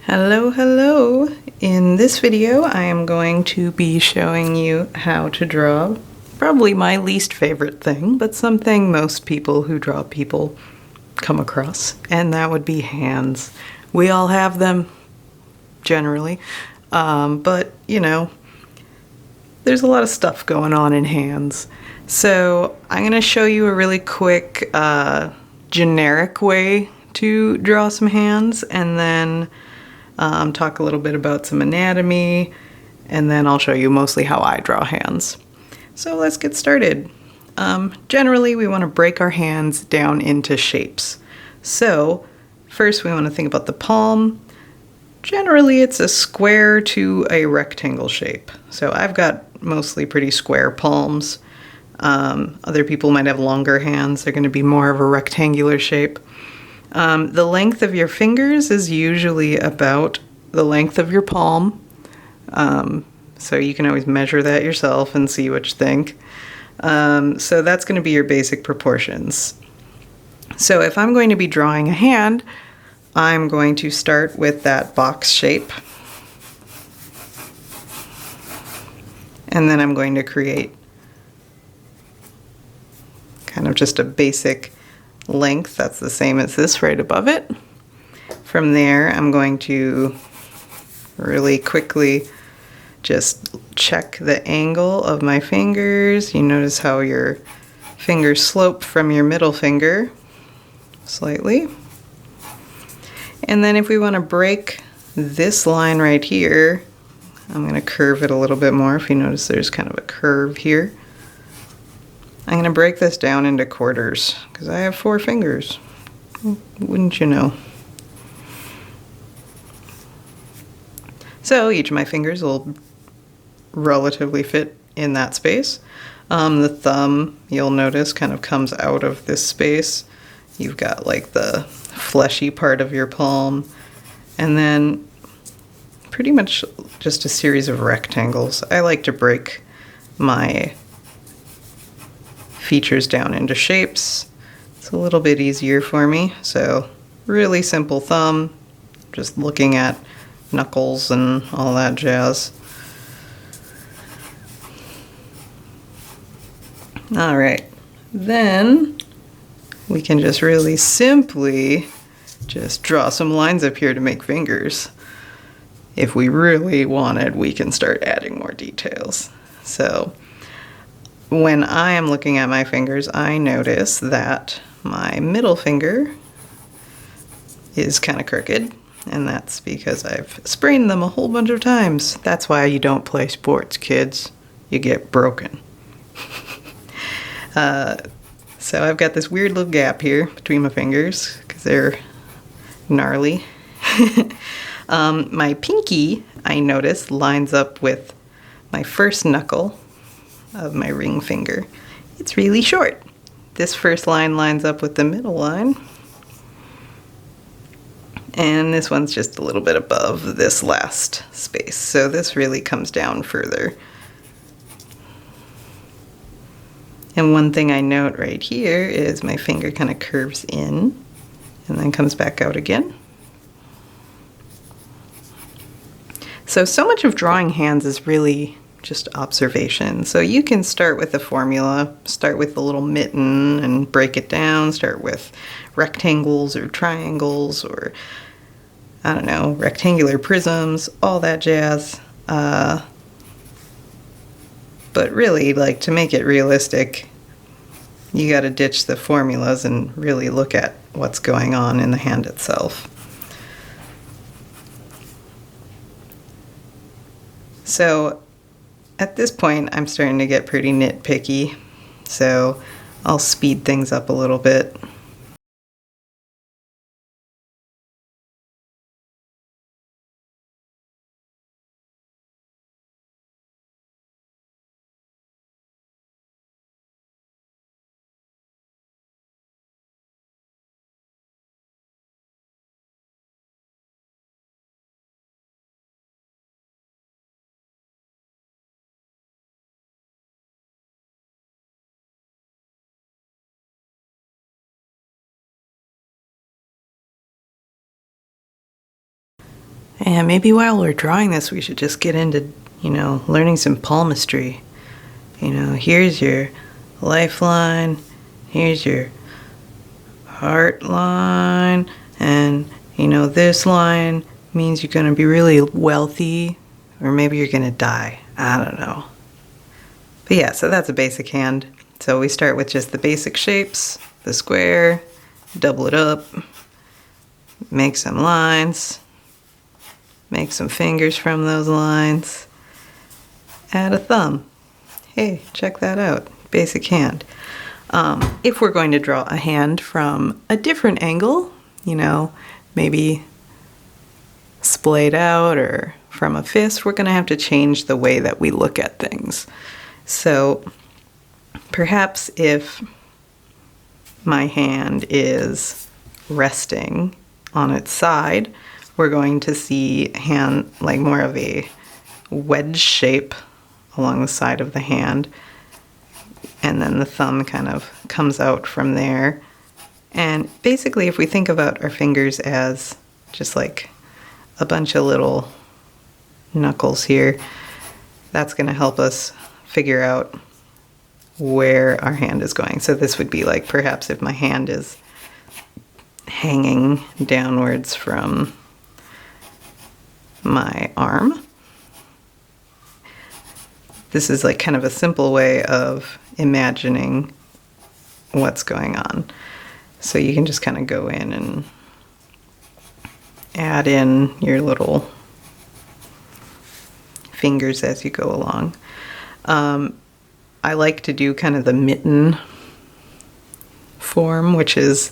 Hello, hello! In this video I am going to be showing you how to draw probably my least favorite thing, but something most people who draw people come across, and that would be hands. We all have them, generally, but you know, there's a lot of stuff going on in hands. So I'm going to show you a really quick generic way to draw some hands, and then talk a little bit about some anatomy, and then I'll show you mostly how I draw hands. So let's get started. Generally, we want to break our hands down into shapes. So first we want to think about the palm. Generally, it's a square to a rectangle shape. So I've got mostly pretty square palms. Other people might have longer hands. They're going to be more of a rectangular shape. The length of your fingers is usually about the length of your palm. So you can always measure that yourself and see what you think. So that's going to be your basic proportions. So if I'm going to be drawing a hand, I'm going to start with that box shape. And then I'm going to create kind of just a basic length that's the same as this right above it. From there, I'm going to really quickly just check the angle of my fingers. You notice how your fingers slope from your middle finger slightly. And then if we want to break this line right here, I'm going to curve it a little bit more. If you notice there's kind of a curve here. I'm going to break this down into quarters because I have 4 fingers. Wouldn't you know? So each of my fingers will relatively fit in that space. The thumb, you'll notice, kind of comes out of this space. You've got like the fleshy part of your palm, and then pretty much just a series of rectangles. I like to break my features down into shapes. It's a little bit easier for me. So really simple thumb, just looking at knuckles and all that jazz. All right, then we can just really simply just draw some lines up here to make fingers. If we really wanted, we can start adding more details. So when I am looking at my fingers, I notice that my middle finger is kind of crooked, and that's because I've sprained them a whole bunch of times. That's why you don't play sports, kids. You get broken. So I've got this weird little gap here between my fingers because they're gnarly. My pinky, I notice, lines up with my first knuckle of my ring finger. It's really short. This first line lines up with the middle line. And this one's just a little bit above this last space. So this really comes down further. And one thing I note right here is my finger kind of curves in and then comes back out again. So much of drawing hands is really just observation. So you can start with a formula, start with a little mitten and break it down, start with rectangles or triangles or, I don't know, rectangular prisms, all that jazz. But really, like, to make it realistic, you got to ditch the formulas and really look at what's going on in the hand itself. So at this point, I'm starting to get pretty nitpicky, so I'll speed things up a little bit. And maybe while we're drawing this, we should just get into, learning some palmistry. Here's your lifeline, here's your heart line, and, this line means you're going to be really wealthy, or maybe you're going to die. I don't know. But yeah, so that's a basic hand. So we start with just the basic shapes, the square, double it up, make some lines, make some fingers from those lines, add a thumb. Hey, check that out. Basic hand. If we're going to draw a hand from a different angle, maybe splayed out or from a fist, we're going to have to change the way that we look at things. So perhaps if my hand is resting on its side, we're going to see hand like more of a wedge shape along the side of the hand, and then the thumb kind of comes out from there. And basically, if we think about our fingers as just like a bunch of little knuckles here, that's going to help us figure out where our hand is going. So this would be like perhaps if my hand is hanging downwards from my arm. This is like kind of a simple way of imagining what's going on. So you can just kind of go in and add in your little fingers as you go along. I like to do kind of the mitten form, which is,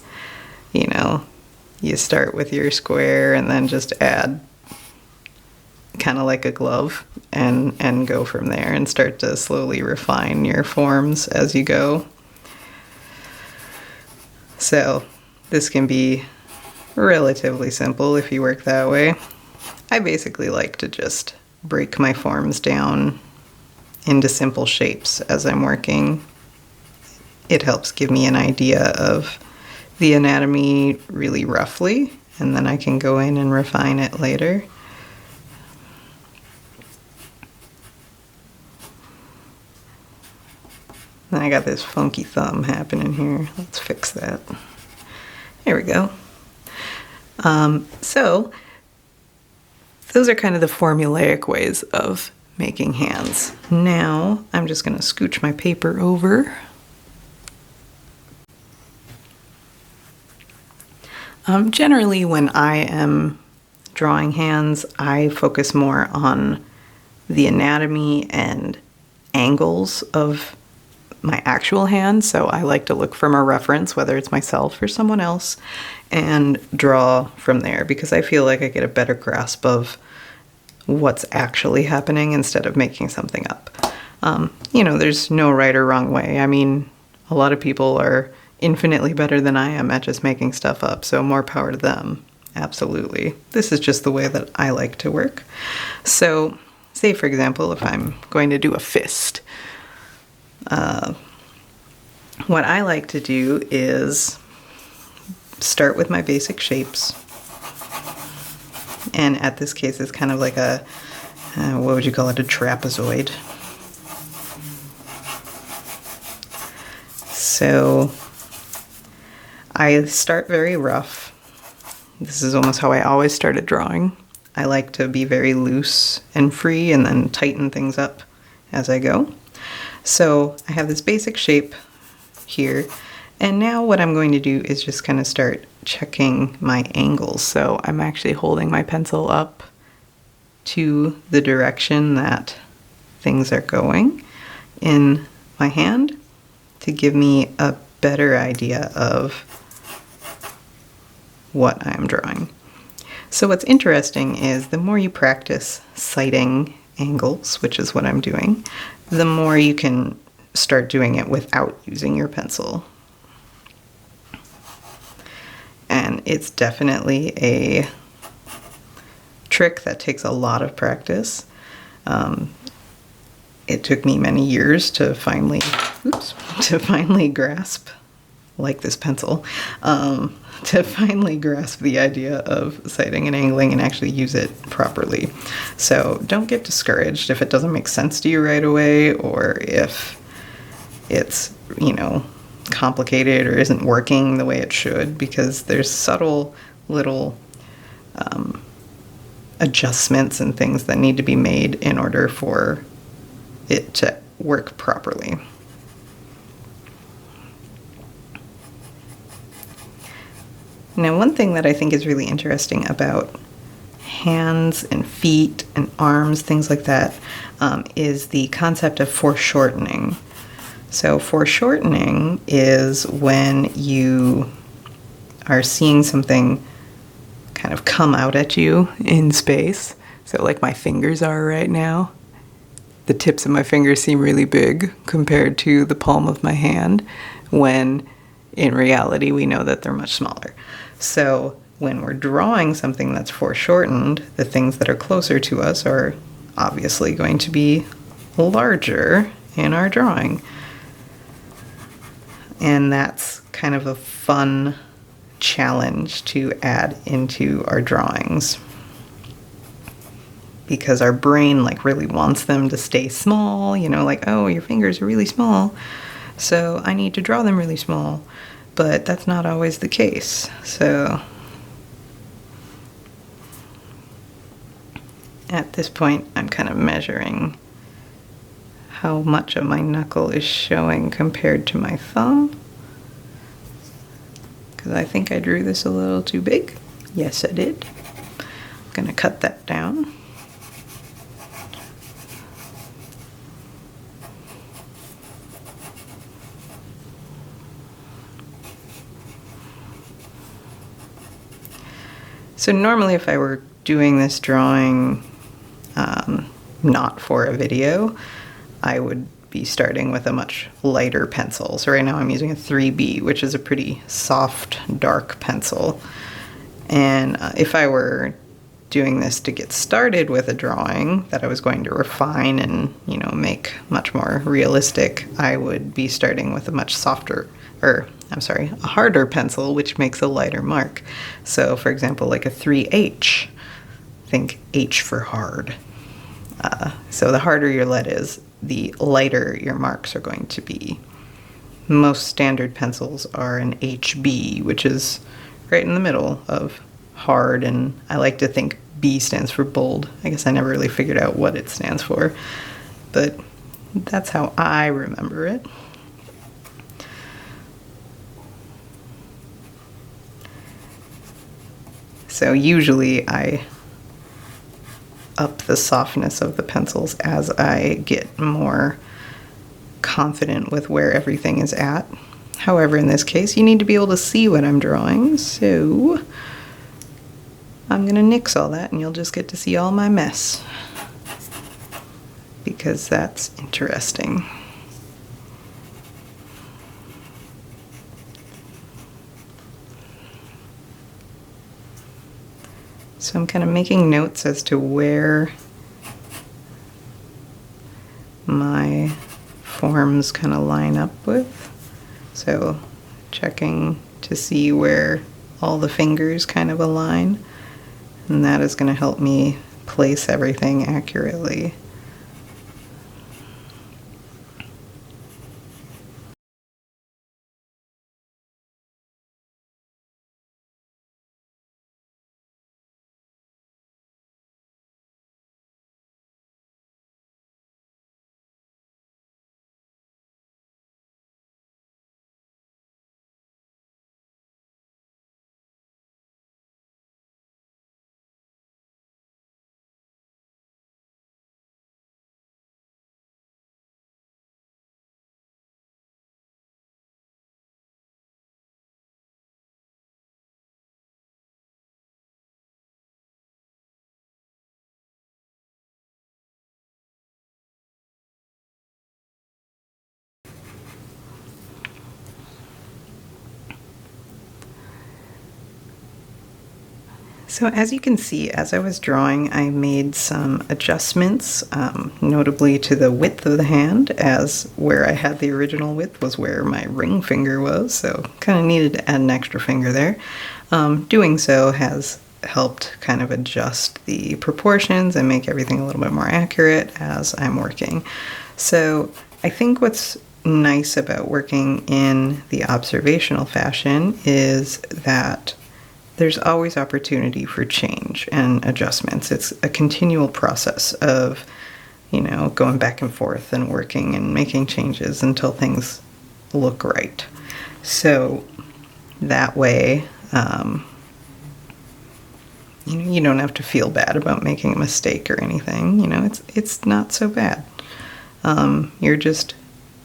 you start with your square and then just add kind of like a glove and go from there and start to slowly refine your forms as you go. So this can be relatively simple if you work that way. I basically like to just break my forms down into simple shapes as I'm working. It helps give me an idea of the anatomy really roughly, and then I can go in and refine it later. And I got this funky thumb happening here. Let's fix that. There we go. So those are kind of the formulaic ways of making hands. Now I'm just going to scooch my paper over. Generally, when I am drawing hands, I focus more on the anatomy and angles of my actual hand. So I like to look from a reference, whether it's myself or someone else, and draw from there because I feel like I get a better grasp of what's actually happening instead of making something up. There's no right or wrong way. I mean, a lot of people are infinitely better than I am at just making stuff up, so more power to them. Absolutely. This is just the way that I like to work. So, say for example, if I'm going to do a fist, what I like to do is start with my basic shapes. And at this case, it's kind of like a, what would you call it, a trapezoid. So I start very rough. This is almost how I always started drawing. I like to be very loose and free and then tighten things up as I go. So I have this basic shape here. And now what I'm going to do is just kind of start checking my angles. So I'm actually holding my pencil up to the direction that things are going in my hand to give me a better idea of what I'm drawing. So what's interesting is the more you practice sighting angles, which is what I'm doing, the more you can start doing it without using your pencil. And it's definitely a trick that takes a lot of practice. It took me many years to finally grasp like this pencil, to finally grasp the idea of sighting and angling and actually use it properly. So don't get discouraged if it doesn't make sense to you right away, or if it's, complicated or isn't working the way it should, because there's subtle little adjustments and things that need to be made in order for it to work properly. Now, one thing that I think is really interesting about hands and feet and arms, things like that, is the concept of foreshortening. So foreshortening is when you are seeing something kind of come out at you in space. So like my fingers are right now. The tips of my fingers seem really big compared to the palm of my hand, when in reality we know that they're much smaller. So when we're drawing something that's foreshortened, the things that are closer to us are obviously going to be larger in our drawing. And that's kind of a fun challenge to add into our drawings, because our brain really wants them to stay small, oh, your fingers are really small, so I need to draw them really small. But that's not always the case. So at this point, I'm kind of measuring how much of my knuckle is showing compared to my thumb, because I think I drew this a little too big. Yes, I did. I'm going to cut that down. So normally if I were doing this drawing not for a video, I would be starting with a much lighter pencil. So right now I'm using a 3B, which is a pretty soft, dark pencil. And if I were doing this to get started with a drawing that I was going to refine and, make much more realistic, I would be starting with a much softer, a harder pencil, which makes a lighter mark. So for example, like a 3H, think H for hard. So the harder your lead is, the lighter your marks are going to be. Most standard pencils are an HB, which is right in the middle of hard, and I like to think B stands for bold. I guess I never really figured out what it stands for, but that's how I remember it. So usually I up the softness of the pencils as I get more confident with where everything is at. However, in this case, you need to be able to see what I'm drawing, so I'm going to nix all that and you'll just get to see all my mess, because that's interesting. So I'm kind of making notes as to where my forms kind of line up with. So checking to see where all the fingers kind of align, and that is going to help me place everything accurately. So as you can see, as I was drawing, I made some adjustments, notably to the width of the hand, as where I had the original width was where my ring finger was, so kind of needed to add an extra finger there. Doing so has helped kind of adjust the proportions and make everything a little bit more accurate as I'm working. So I think what's nice about working in the observational fashion is that there's always opportunity for change and adjustments. It's a continual process of, you know, going back and forth and working and making changes until things look right. So that way, you don't have to feel bad about making a mistake or anything. You know, it's not so bad. You're just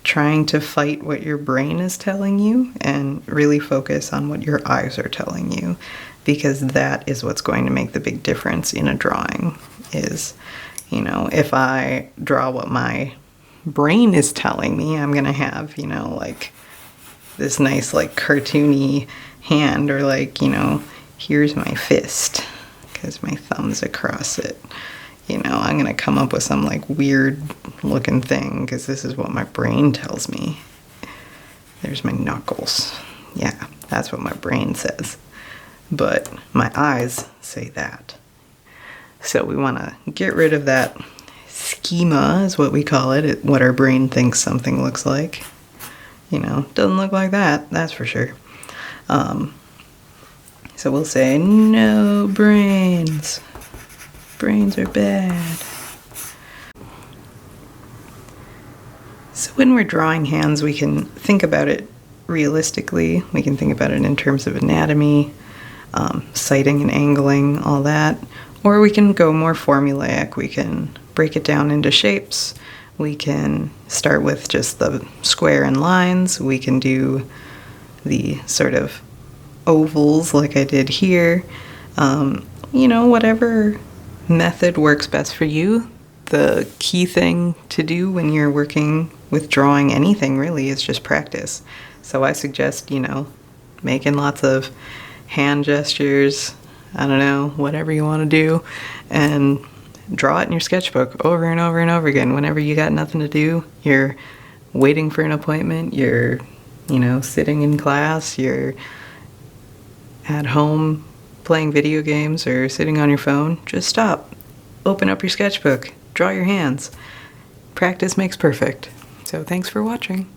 trying to fight what your brain is telling you and really focus on what your eyes are telling you, because that is what's going to make the big difference in a drawing. Is, you know, if I draw what my brain is telling me, I'm gonna have, you know, like this nice like cartoony hand, or like, you know, here's my fist because my thumb's across it. You know, I'm gonna come up with some like weird looking thing because this is what my brain tells me. There's my knuckles. Yeah, that's what my brain says. But my eyes say that. So we want to get rid of that schema, is what we call it, what our brain thinks something looks like. You know, doesn't look like that, that's for sure. So we'll say, no brains. Brains are bad. So when we're drawing hands, we can think about it realistically. We can think about it in terms of anatomy, sighting and angling, all that. Or we can go more formulaic. We can break it down into shapes. We can start with just the square and lines. We can do the sort of ovals like I did here. You know, whatever method works best for you. The key thing to do when you're working with drawing anything really is just practice. So I suggest, you know, making lots of hand gestures, I don't know, whatever you want to do, and draw it in your sketchbook over and over and over again. Whenever you got nothing to do, you're waiting for an appointment, you're, you know, sitting in class, you're at home playing video games or sitting on your phone, just stop, open up your sketchbook, draw your hands. Practice makes perfect. So thanks for watching.